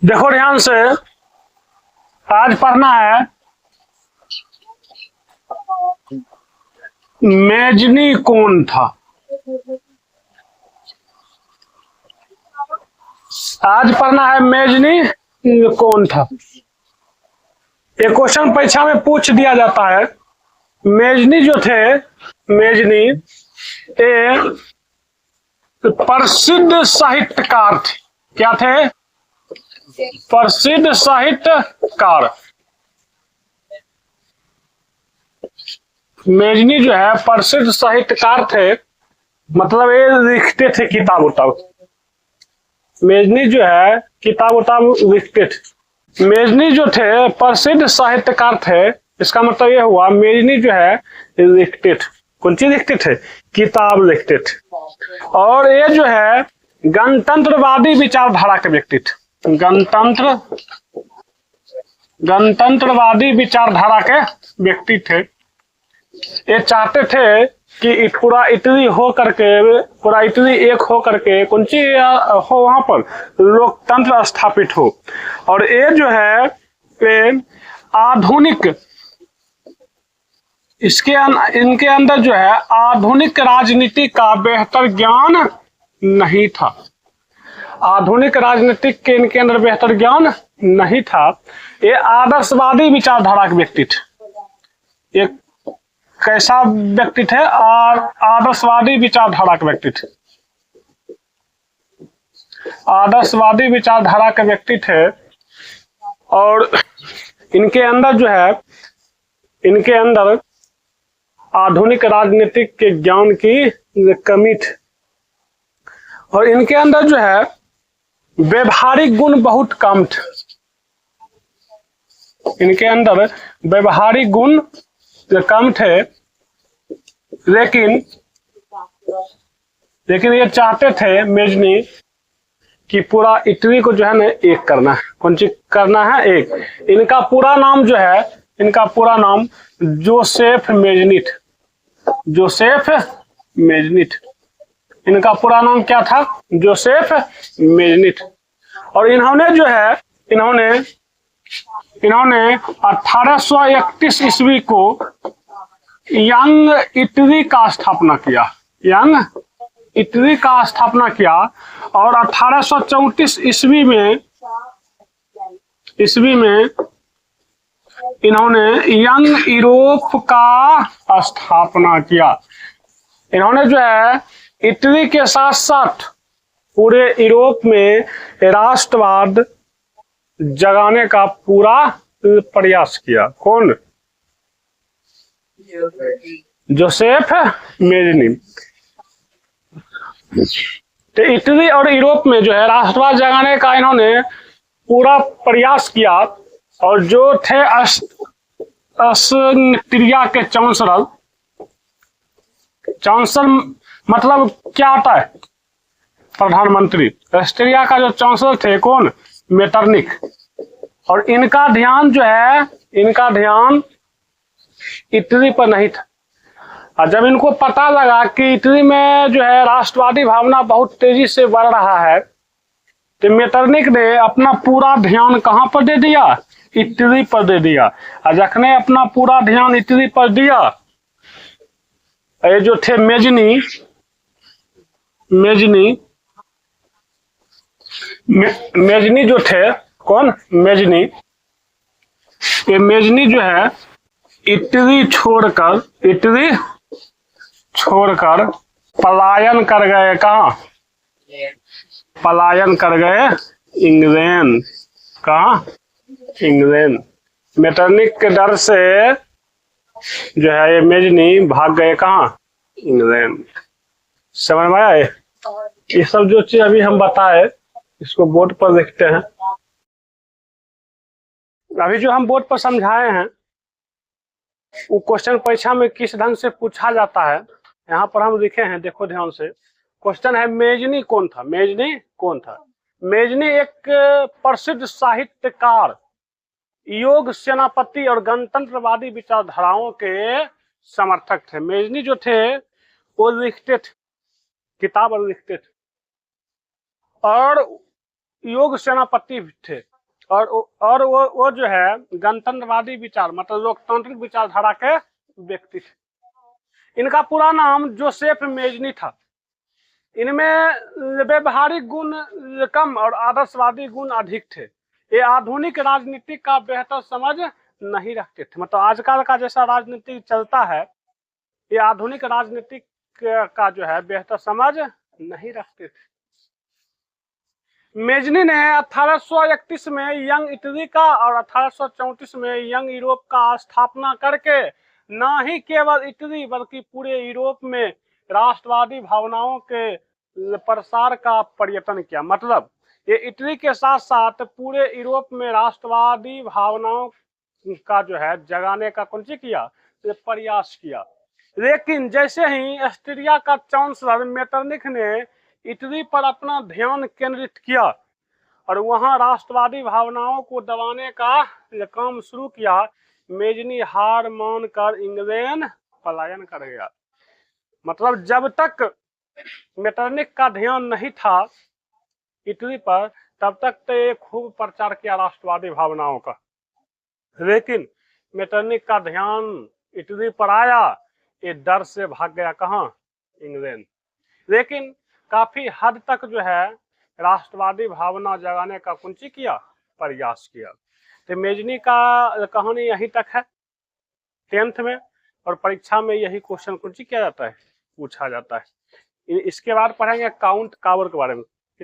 देखो ध्यान से, आज पढ़ना है मेजनी कौन था। आज पढ़ना है मेजनी कौन था। ये क्वेश्चन परीक्षा में पूछ दिया जाता है। मेजनी जो थे, मेजनी ये प्रसिद्ध साहित्यकार थे। क्या थे? प्रसिद्ध साहित्यकार। मेजनी जो है प्रसिद्ध साहित्यकार थे, मतलब ये लिखते थे किताब उताब। मेजनी जो है किताब उताब लिखते थे। मेजनी जो थे प्रसिद्ध साहित्यकार थे, इसका मतलब ये हुआ मेजनी जो है लिखते थे। कौन चीज लिखते थे? किताब लिखते थे। और ये जो है गणतंत्रवादी विचारधारा के व्यक्ति थे। गणतंत्रवादी विचारधारा के व्यक्ति थे। ये चाहते थे कि पूरा इटली हो करके, पूरा इटली एक हो करके कौन सी हो, वहां पर लोकतंत्र स्थापित हो। और ये जो है ये आधुनिक, इनके अंदर जो है आधुनिक राजनीति का बेहतर ज्ञान नहीं था। आधुनिक राजनीतिक के इनके अंदर बेहतर ज्ञान नहीं था। ये आदर्शवादी विचारधारा के व्यक्ति थे। एक कैसा व्यक्ति थे? आदर्शवादी विचारधारा के व्यक्ति थे। आदर्शवादी विचारधारा के व्यक्ति थे। और इनके अंदर जो है, इनके अंदर आधुनिक राजनीतिक के ज्ञान की कमी थी। और इनके अंदर जो है व्यवहारिक गुण बहुत कम थे। इनके अंदर व्यवहारिक गुण कम थे, लेकिन ये चाहते थे मेजनी कि पूरा इटली को जो है ना एक करना है। कौन चीज करना है? एक। इनका पूरा नाम जो है, इनका पूरा नाम जोसेफ मेजनी था। जोसेफ मेजनी था। इनका पूरा नाम क्या था? जोसेफ मेजनी था। और इन्होंने जो है, इन्होंने 1831 ईस्वी को यंग इटली का स्थापना किया। यंग इटली का स्थापना किया। और 1834 ईस्वी में इन्होंने यंग यूरोप का स्थापना किया। इन्होंने जो है इटली के साथ साथ पूरे यूरोप में राष्ट्रवाद जगाने का पूरा प्रयास किया। कौन? Joseph Mazzini. तो इटली और यूरोप में जो है राष्ट्रवाद जगाने का इन्होंने पूरा प्रयास किया। और जो थे ऑस्ट्रिया के चांसलर मतलब क्या होता है? प्रधानमंत्री। ऑस्ट्रिया का जो चांसलर थे कौन? मेटरनिक। और इनका ध्यान जो है, इनका ध्यान इटली पर नहीं था। और जब इनको पता लगा कि इटली में जो है राष्ट्रवादी भावना बहुत तेजी से बढ़ रहा है, तो मेटरनिक ने अपना पूरा ध्यान कहां पर दे दिया? इटली पर दे दिया। और जखने अपना पूरा ध्यान इटली पर दिया, ये जो थे मेजनी जो थे, कौन? मेजनी। ये मेजनी जो है इटली छोड़कर पलायन कर गए। कहाँ? पलायन कर गए इंग्लैंड। कहाँ? इंग्लैंड। मेटरनिक के डर से जो है ये मेजनी भाग गए। कहाँ? इंग्लैंड। समझ में आया? ये सब जो चीज अभी हम बताए, इसको बोर्ड पर लिखते हैं। अभी जो हम बोर्ड पर समझाए हैं वो क्वेश्चन परीक्षा में किस ढंग से पूछा जाता है, यहाँ पर हम लिखे हैं। देखो ध्यान से, क्वेश्चन है मेजनी कौन था? मेजनी कौन था? मेजनी एक प्रसिद्ध साहित्यकार, योग सेनापति और गणतंत्रवादी विचारधाराओं के समर्थक थे। मेजनी जो थे वो लिखते थे, किताब लिखते थे। और योग सेनापति थे। और वो जो है गणतंत्रवादी विचार मतलब लोकतांत्रिक विचारधारा के व्यक्ति थे। इनका पूरा नाम जोसेफ मेजनी था। इनमें व्यवहारिक गुण कम और आदर्शवादी गुण अधिक थे। ये आधुनिक राजनीति का बेहतर समझ नहीं रखते थे। मतलब आजकल का जैसा राजनीति चलता है, ये आधुनिक राजनीति का जो है बेहतर समझ नहीं रखते थे। मेजनी ने 1831 में यंग इटली का और 1834 में यंग यूरोप का स्थापना करके न ही केवल इटली बल्कि पूरे यूरोप में राष्ट्रवादी भावनाओं के प्रसार का पर्यटन किया। मतलब ये इटली के साथ साथ पूरे यूरोप में राष्ट्रवादी भावनाओं का जो है जगाने का कुछ किया, प्रयास किया। लेकिन जैसे ही ऑस्ट्रिया का चांसलर मेटरनिख ने इटली पर अपना ध्यान केंद्रित किया और वहां राष्ट्रवादी भावनाओं को दबाने का काम शुरू किया, मेजनी हार मानकर इंग्लैंड पलायन कर गया। मतलब जब तक मेटरनिख का ध्यान नहीं था इटली पर, तब तक तो ये खूब प्रचार किया राष्ट्रवादी भावनाओं का। लेकिन मेटरनिख का ध्यान इटली पर आया, ये डर से भाग गया कहाँ, इंग्लैंड। लेकिन काफी हद तक जो है राष्ट्रवादी भावना जगाने का कुंची किया, प्रयास किया। तो मेजनी का कहानी यहीं तक है 10th में, और परीक्षा में यही क्वेश्चन कुंची किया जाता है, पूछा जाता है। इसके बाद पढ़ेंगे काउंट काबर के बारे में।